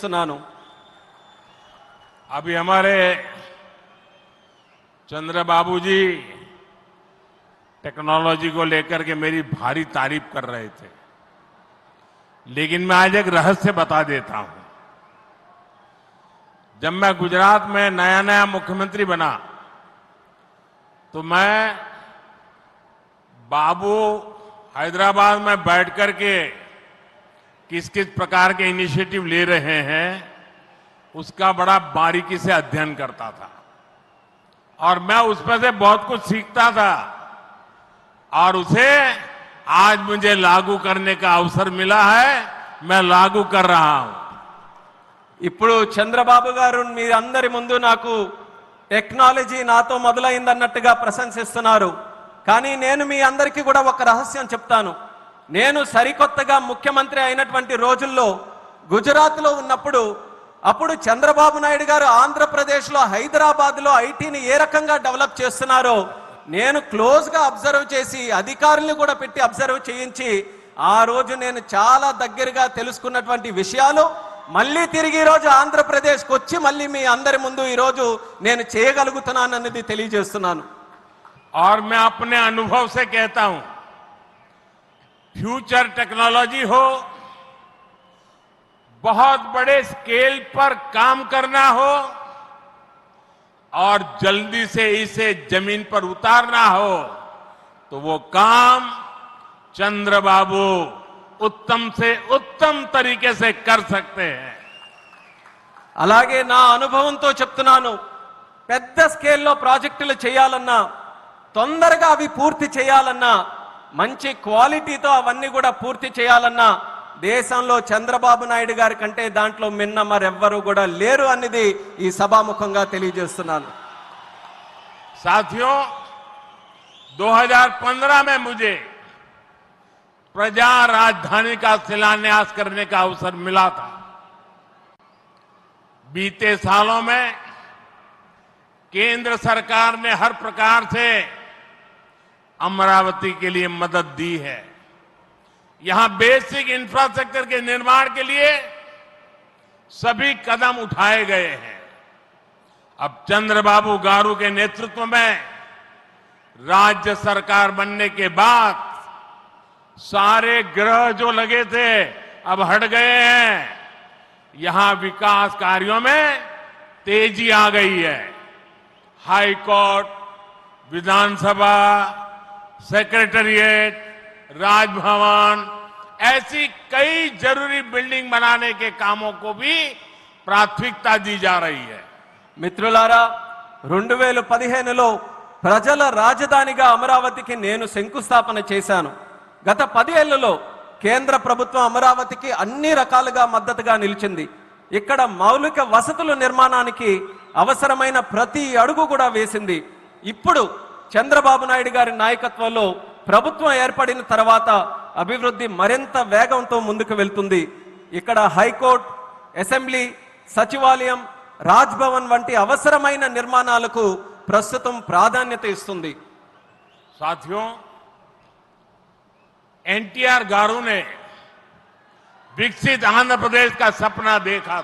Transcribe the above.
తెలియజేస్తున్నాను. अभी हमारे चंद्रबाबू जी टेक्नोलॉजी को लेकर के मेरी भारी तारीफ कर रहे थे, लेकिन मैं आज एक रहस्य बता देता हूं। जब मैं गुजरात में नया नया मुख्यमंत्री बना तो मैं बाबू हैदराबाद में बैठ करके किस किस प्रकार के इनिशिएटिव ले रहे हैं उसका बड़ा बारीकी से अध्ययन करता था और मैं उसमें से बहुत कुछ सीखता था और उसे आज मुझे लागू करने का अवसर मिला है। मैं लागू कर रहा हूं। ఇప్పుడు చంద్రబాబు గారు మీ అందరి ముందు నాకు టెక్నాలజీ నాతో మొదలైందన్నట్టుగా ప్రశంసిస్తున్నారు. కానీ నేను మీ అందరికీ కూడా ఒక రహస్యం చెప్తాను. నేను సరికొత్తగా ముఖ్యమంత్రి అయినటువంటి రోజుల్లో గుజరాత్లో ఉన్నప్పుడు అప్పుడు చంద్రబాబు నాయుడు గారు ఆంధ్రప్రదేశ్లో హైదరాబాద్లో ఐటీని ఏ రకంగా డెవలప్ చేస్తున్నారో నేను క్లోజ్గా అబ్జర్వ్ చేసి అధికారులను కూడా పెట్టి అబ్జర్వ్ చేయించి ఆ రోజు నేను చాలా దగ్గరగా తెలుసుకున్నటువంటి విషయాలు మళ్ళీ తిరిగి ఈ రోజు ఆంధ్రప్రదేశ్కి వచ్చి మళ్ళీ మీ అందరి ముందు ఈ రోజు నేను చేయగలుగుతున్నానన్నది తెలియజేస్తున్నాను. और मैं अपने अनुभव से कहता हूं, फ्यूचर टेक्नोलॉजी हो, बहुत बड़े स्केल पर काम करना हो और जल्दी से इसे जमीन पर उतारना हो तो वो काम चंद्रबाबू उत्तम से उत्तम तरीके से कर सकते हैं. అలాగే నా అనుభవంతో చెప్తున్నాను. పెద్ద స్కేల్లో ప్రాజెక్టులు చేయాలన్నా తొందరగా అవి పూర్తి చేయాలన్నా మంచి క్వాలిటీతో అవన్నీ కూడా పూర్తి చేయాలన్నా దేశంలో చంద్రబాబు నాయుడు గారి కంటే దాంట్లో మిన్న మరెవ్వరూ కూడా లేరు అన్నది ఈ సభాముఖంగా తెలియజేస్తున్నాను. साथियों, 2015 में मुझे प्रजा राजधानी का शिलान्यास करने का अवसर मिला था. बीते सालों में केंद्र सरकार ने हर प्रकार से अमरावती के लिए मदद दी है. यहां बेसिक इंफ्रास्ट्रक्चर के निर्माण के लिए सभी कदम उठाए गए हैं. अब चंद्रबाबू गारू के नेतृत्व में राज्य सरकार बनने के बाद सारे ग्रह जो लगे थे अब हट गए हैं. यहां विकास कार्यों में तेजी आ गई है. हाई कोर्ट, विधानसभा, सेक्रेटेरिएट, राजभवन, ऐसी कई जरूरी बिल्डिंग बनाने के कामों को भी प्राथमिकता दी जा रही है. మిత్రులారా, 2015లో ప్రజల రాజధానిగా అమరావతికి నేను శంకుస్థాపన చేశాను. గత 10 ఏళ్లలో కేంద్ర ప్రభుత్వం అమరావతికి అన్ని రకాలుగా మద్దతుగా నిలిచింది. ఇక్కడ మౌలిక వసతుల నిర్మాణానికి అవసరమైన ప్రతి అడుగు కూడా వేసింది. ఇప్పుడు చంద్రబాబు నాయుడు గారి నాయకత్వంలో ప్రభుత్వం ఏర్పడిన తర్వాత అభివృద్ధి మరింత వేగంతో ముందుకు వెళ్తుంది. ఇక్కడ హైకోర్టు, అసెంబ్లీ, సచివాలయం, రాజ్భవన్ వంటి అవసరమైన నిర్మాణాలకు ప్రస్తుతం ప్రాధాన్యత ఇస్తుంది. साथियों, एनटीआर गारू ने विकसित आंध्र प्रदेश का सपना देखा था.